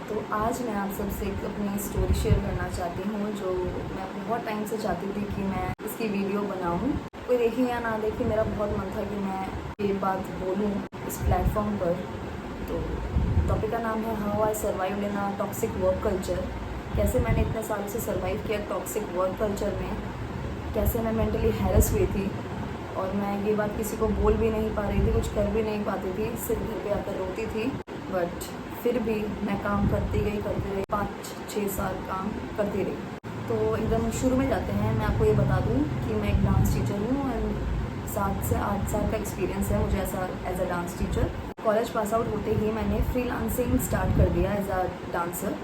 तो आज मैं आप सबसे एक अपनी स्टोरी शेयर करना चाहती हूँ जो मैं बहुत टाइम से चाहती थी कि मैं इसकी वीडियो बनाऊँ। कोई देखे या ना देखे, मेरा बहुत मन था कि मैं ये बात बोलूँ इस प्लेटफॉर्म पर। तो टॉपिक का नाम है how I survived in a toxic work culture. कैसे मैंने इतने सालों से सर्वाइव किया टॉक्सिक वर्क कल्चर में, कैसे मैं मेंटली हैरेस हुई थी और मैं ये बात किसी को बोल भी नहीं पा रही थी, कुछ कर भी नहीं पाती थी, सिर्फ घर पे आकर रोती थी। बट फिर भी मैं काम करती रही 5-6 साल काम करती रही। तो एकदम शुरू में जाते हैं। मैं आपको ये बता दूं कि मैं एक डांस टीचर हूँ एंड 7 से 8 साल का एक्सपीरियंस है मुझे as a dance teacher. College pass out होते ही मैंने फ्रीलांसिंग स्टार्ट कर दिया एज अ डांसर।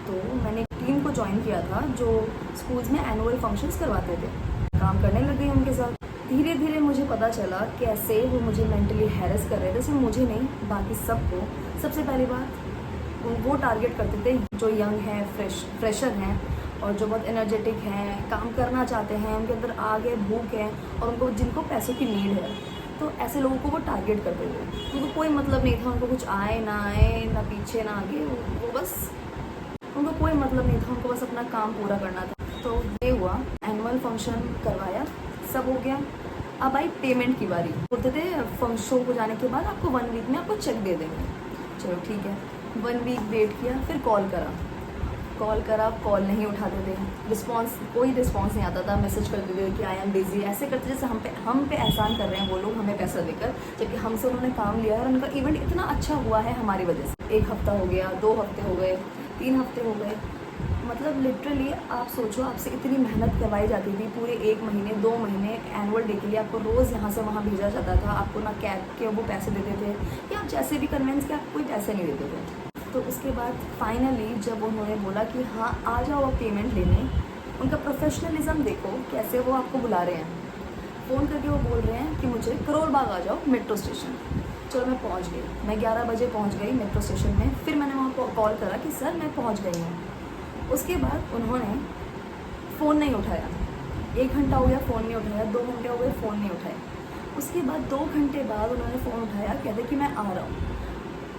तो मैंने एक टीम को ज्वाइन किया था जो स्कूल्स में एनुअल फंक्शंस करवाते थे। काम करने लग गई उनके साथ। धीरे धीरे मुझे पता चला कैसे वो मुझे मेंटली हैरेस कर रहे थे, सिर्फ मुझे नहीं बाकी सबको। सबसे पहली बात, वो टारगेट करते थे जो यंग हैं, फ्रेशर हैं और जो बहुत एनर्जेटिक हैं, काम करना चाहते हैं, उनके अंदर आग है, भूख है और उनको जिनको पैसों की नीड है। तो ऐसे लोगों को वो टारगेट करते थे। उनको कोई मतलब नहीं था, उनको कुछ आए ना आए, ना पीछे ना आगे, वो बस उनको कोई मतलब नहीं था, उनको बस अपना काम पूरा करना था। तो ये हुआ, एनुअल फंक्शन करवाया, सब हो गया। अब आई पेमेंट की बारी। बोलते थे फंक्शन को जाने के बाद आपको 1 वीक में आपको चेक दे देंगे। चलो ठीक है, 1 वीक वेट किया, फिर कॉल करा, कॉल नहीं उठाते थे, कोई रिस्पॉन्स नहीं आता था। मैसेज कर देते थे कि आई एम बिजी, ऐसे करते जैसे हम पे एहसान कर रहे हैं वो लोग हमें पैसा देकर, जबकि हमसे उन्होंने काम लिया है और उनका इवेंट इतना अच्छा हुआ है हमारी वजह से। 1 हफ्ता हो गया, 2 हफ्ते हो गए, 3 हफ्ते हो गए। मतलब लिटरली आप सोचो, आपसे इतनी मेहनत करवाई जाती थी, पूरे 1 महीने 2 महीने एनुअल डे के लिए आपको रोज़ यहाँ से वहाँ भेजा जाता था। आपको ना कैब के वो पैसे देते थे या आप जैसे भी कन्वेंस के आप कोई पैसे नहीं देते थे। तो उसके बाद फाइनली जब उन्होंने बोला कि हाँ आ जाओ आप पेमेंट लेने, उनका प्रोफेशनलिज्म देखो कैसे वो आपको बुला रहे हैं। फ़ोन करके वो बोल रहे हैं कि मुझे करोल बाग आ जाओ मेट्रो स्टेशन। चलो मैं पहुँच गई, मैं 11 बजे पहुँच गई मेट्रो स्टेशन में। फिर मैंने वहाँ कॉल करा कि सर मैं पहुँच गई हूँ। उसके बाद उन्होंने फ़ोन नहीं उठाया। 1 घंटा हो गया फ़ोन नहीं उठाया, 2 घंटे हो गए फ़ोन नहीं उठाया। उसके बाद 2 घंटे बाद उन्होंने फ़ोन उठाया, कहते कि मैं आ रहा हूँ।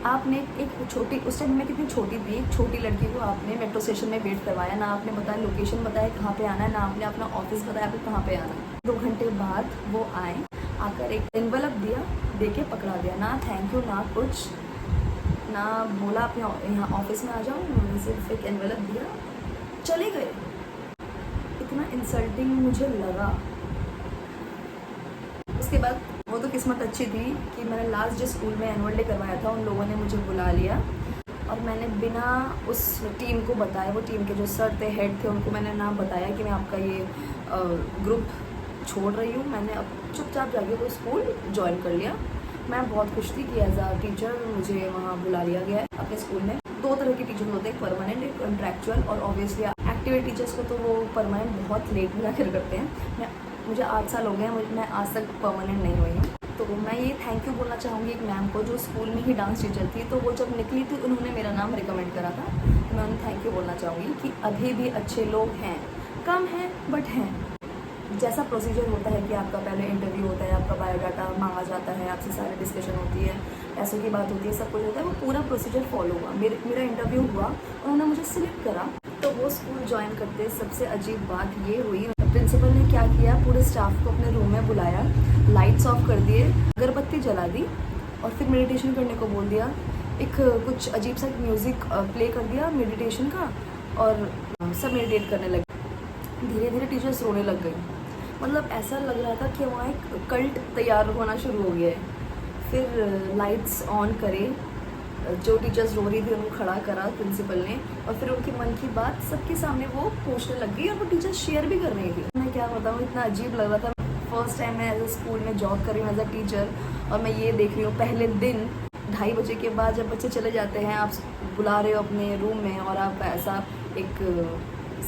आपने एक छोटी, उस टाइम मैं कितनी छोटी थी, एक छोटी लड़की को आपने मेट्रो स्टेशन में वेट करवाया, ना आपने बताया लोकेशन बताया कहाँ पे आना है, ना आपने अपना ऑफिस बताया फिर कहाँ पे आना है। 2 घंटे बाद वो आए, आकर एक एनवलप दिया, दे के पकड़ा दिया। ना थैंक यू ना कुछ, ना बोला अपने यहाँ ऑफिस में आ जाओ, उन्होंने सिर्फ एक एनवलप दिया, चले गए। इतना इंसल्टिंग मुझे लगा। उसके बाद वो तो किस्मत अच्छी थी कि मैंने लास्ट जिस स्कूल में एनुअल डे करवाया था उन लोगों ने मुझे बुला लिया और मैंने बिना उस टीम को बताए, वो टीम के जो सर थे, हेड थे, उनको मैंने ना बताया कि मैं आपका ये ग्रुप छोड़ रही हूँ। मैंने अब चुपचाप जाके वो स्कूल ज्वाइन कर लिया। मैं बहुत खुश थी कि एज आ टीचर मुझे वहाँ बुला लिया गया है। अपने स्कूल में 2 तरह के टीचर होते हैं, परमानेंट, एक कॉन्ट्रैक्चुअल। और ऑब्वियसली एक्टिवेट टीचर्स को तो वो परमानेंट बहुत लेट में जाकर करते हैं। मुझे 8 साल हो गए हैं, मैं आज तक परमानेंट नहीं हुई हूँ। तो मैं ये थैंक यू बोलना चाहूँगी एक मैम को जो स्कूल में ही डांस टीचर थी। तो वो जब निकली थी उन्होंने मेरा नाम रिकमेंड करा था। तो मैं उन्हें थैंक यू बोलना चाहूँगी कि अभी भी अच्छे लोग हैं, कम हैं बट हैं। जैसा प्रोसीजर होता है कि आपका पहले इंटरव्यू होता है, आपका बायोडाटा मांगा जाता है, आपसे सारी डिस्कशन होती है, पैसों की बात होती है, सब कुछ होता है, वो पूरा प्रोसीजर फॉलो हुआ। मेरा इंटरव्यू हुआ, उन्होंने मुझे सिलेक्ट करा। तो वो स्कूल ज्वाइन करते सबसे अजीब बात ये हुई, प्रिंसिपल ने क्या किया, पूरे स्टाफ को अपने रूम में बुलाया, लाइट्स ऑफ कर दिए, अगरबत्ती जला दी और फिर मेडिटेशन करने को बोल दिया। एक कुछ अजीब सा म्यूज़िक प्ले कर दिया मेडिटेशन का और सब मेडिटेट करने लगे। धीरे धीरे टीचर्स रोने लग गई। मतलब ऐसा लग रहा था कि वहाँ एक कल्ट तैयार होना शुरू हो गया है। फिर लाइट्स ऑन करे, जो टीचर्स रो रही थी उनको खड़ा करा प्रिंसिपल ने और फिर उनके मन की बात सबके सामने वो पूछने लग गई और वो टीचर्स शेयर भी कर रही थी। मैं क्या बताऊँ, इतना अजीब लग रहा था। फर्स्ट टाइम मैं एज ए स्कूल में जॉब कर रही हूँ एज अ टीचर और मैं ये देख रही हूँ पहले दिन 2:30 बजे के बाद जब बच्चे चले जाते हैं, आप बुला रहे हो अपने रूम में और आप ऐसा एक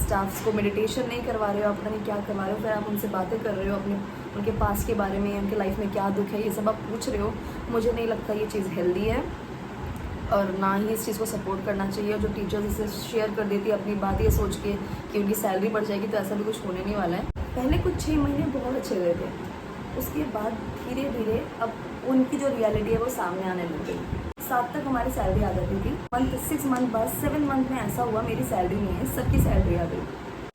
स्टाफ्स को मेडिटेशन नहीं करवा रहे हो, आप पता नहीं क्या करवा रहे हो, फिर आप उनसे बातें कर रहे हो अपने उनके पास के बारे में, उनके लाइफ में क्या दुख है, ये सब आप पूछ रहे हो। मुझे नहीं लगता ये चीज़ हेल्दी है और ना ही इस चीज़ को सपोर्ट करना चाहिए। और जो टीचर्स इसे शेयर कर देती है अपनी बात ये सोच के कि उनकी सैलरी बढ़ जाएगी, तो ऐसा भी कुछ होने नहीं वाला है। पहले कुछ 6 महीने बहुत अच्छे गए थे, उसके बाद धीरे धीरे अब उनकी जो रियलिटी है वो सामने आने लग गई। 7 तक हमारी सैलरी आ जाती थी। 6 मंथ बाद 7 मंथ में ऐसा हुआ मेरी सैलरी नहीं है, सबकी सैलरी आ गई।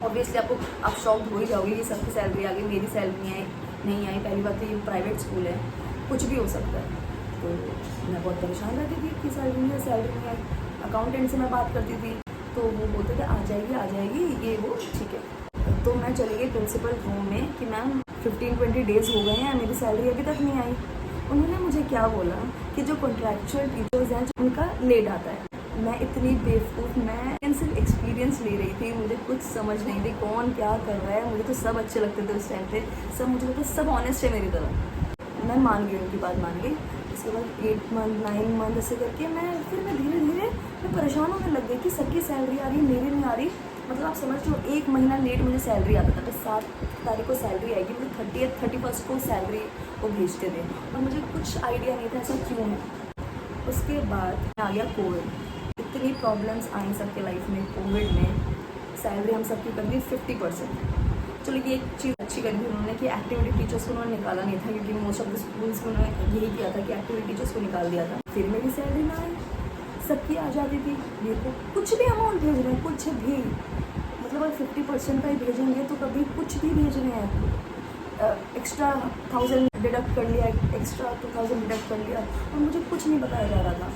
ऑब्वियसली आप शॉक हो ही जाओगे कि सबकी सैलरी आ गई, मेरी सैलरी नहीं आई। पहली बात तो ये प्राइवेट स्कूल है, कुछ भी हो सकता है। तो मैं बहुत परेशान रहती थी कि सैलरी नहीं आई। अकाउंटेंट से मैं बात करती थी तो वो बोलते थे आ जाएगी ये वो, ठीक है। तो मैं चली गई प्रिंसिपल रूम में कि मैम 15-20 डेज़ हो गए हैं, मेरी सैलरी अभी तक नहीं आई। उन्होंने मुझे क्या बोला कि जो कॉन्ट्रैक्चुअल टीचर्स हैं उनका लेट आता है। मैं इतनी बेवकूफ़, मैं सिर्फ एक्सपीरियंस ले रही थी, मुझे कुछ समझ नहीं थी कौन क्या कर रहा है। मुझे तो सब अच्छे लगते थे उस टाइम पे, सब मुझे लगता सब ऑनेस्ट है मेरी तरह। मैं मान गई, उनकी बात मान गई। उसके बाद 8 मंथ 9 मंथ ऐसे करके मैं धीरे धीरे परेशान होने लग गई कि सबकी सैलरी आ रही, मेरी नहीं आ रही। मतलब आप समझ लो 1 महीना लेट मुझे सैलरी आता था। तो 7 तारीख को सैलरी आएगी, मुझे 31st को सैलरी वो भेजते थे और मुझे कुछ आइडिया नहीं था ऐसा क्यों है। उसके बाद आ गया कोविड। इतनी प्रॉब्लम्स आई सबके लाइफ में कोविड में। सैलरी हम सबकी कर दी 50%। चलो ये एक चीज़ अच्छी कर दी उन्होंने कि एक्टिविटी टीचर्स को उन्होंने निकाला नहीं था, क्योंकि मोस्ट ऑफ द स्कूल्स में उन्होंने यही किया था कि एक्टिविटी टीचर्स को निकाल दिया था। फिर मेरी सैलरी ना आई, सबकी आ जाती थी। मेरे को कुछ भी अमाउंट भेज रहे हैं, कुछ भी, मतलब अगर 50% का ही भेजेंगे तो कभी कुछ भी भेज रहे हैं। एक्स्ट्रा 1000 डिडक्ट कर लिया, एक्स्ट्रा 2000 डिडक्ट कर लिया और मुझे कुछ नहीं बताया जा रहा था।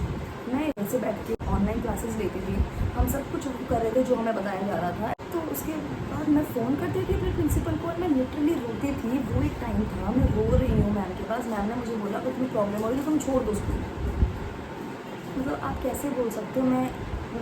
मैं ऐसे बैठ के ऑनलाइन क्लासेस लेती थी, हम सब कुछ कर रहे थे जो हमें बताया जा रहा था। तो उसके बाद मैं फ़ोन करती थी अपने प्रिंसिपल को और मैं लिटरली रोती थी। वो एक टाइम था मैं रो रही हूँ मैम के पास। मैम ने मुझे बोला कि तुम्हें प्रॉब्लम हो रही है तो तुम छोड़ दो स्कूल। मतलब आप कैसे बोल सकते हो,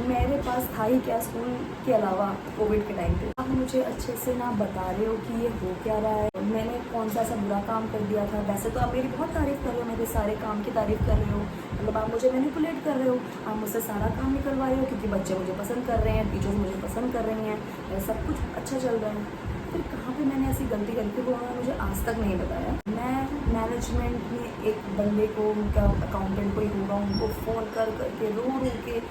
मेरे पास था ही क्या स्कूल के अलावा कोविड के टाइम पे। आप मुझे अच्छे से ना बता रहे हो कि ये हो क्या रहा है, मैंने कौन सा ऐसा बुरा काम कर दिया था। वैसे तो आप मेरी बहुत तारीफ़ कर रहे हो, मेरे सारे काम की तारीफ़ कर रहे हो, मतलब आप मुझे मैनिपुलेट कर रहे हो, आप मुझसे सारा काम निकलवा रहे हो क्योंकि बच्चे मुझे पसंद कर रहे हैं, टीचर्स मुझे पसंद कर रही हैं, सब कुछ अच्छा चल रहा है। फिर कहाँ पे मैंने ऐसी गलती करके वो उन्होंने मुझे आज तक नहीं बताया। मैं मैनेजमेंट में एक बंदे को, उनका अकाउंटेंट कोई होगा, उनको फ़ोन करके रो के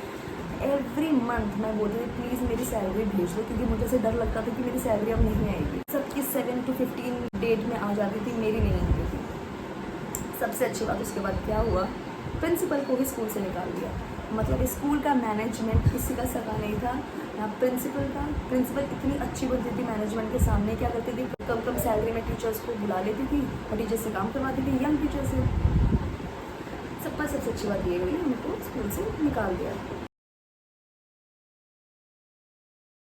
एवरी मंथ मैं बोलती थी प्लीज़ मेरी सैलरी भेज दो, क्योंकि मुझे से डर लगता था कि मेरी सैलरी अब नहीं आएगी। सबकी 7 to 15 डेट में आ जाती थी, मेरी नहीं आती थी। सबसे अच्छी बात उसके बाद क्या हुआ, प्रिंसिपल को भी स्कूल से निकाल दिया। मतलब स्कूल का मैनेजमेंट किसी का सगा नहीं था, ना प्रिंसिपल इतनी अच्छी बनती थी मैनेजमेंट के सामने। क्या करती थी, कम सैलरी में टीचर्स को बुला लेती थी और टीचर्स से काम करवाती थी, यंग टीचर से। सबसे अच्छी बात ये हुई उनको स्कूल से निकाल दिया।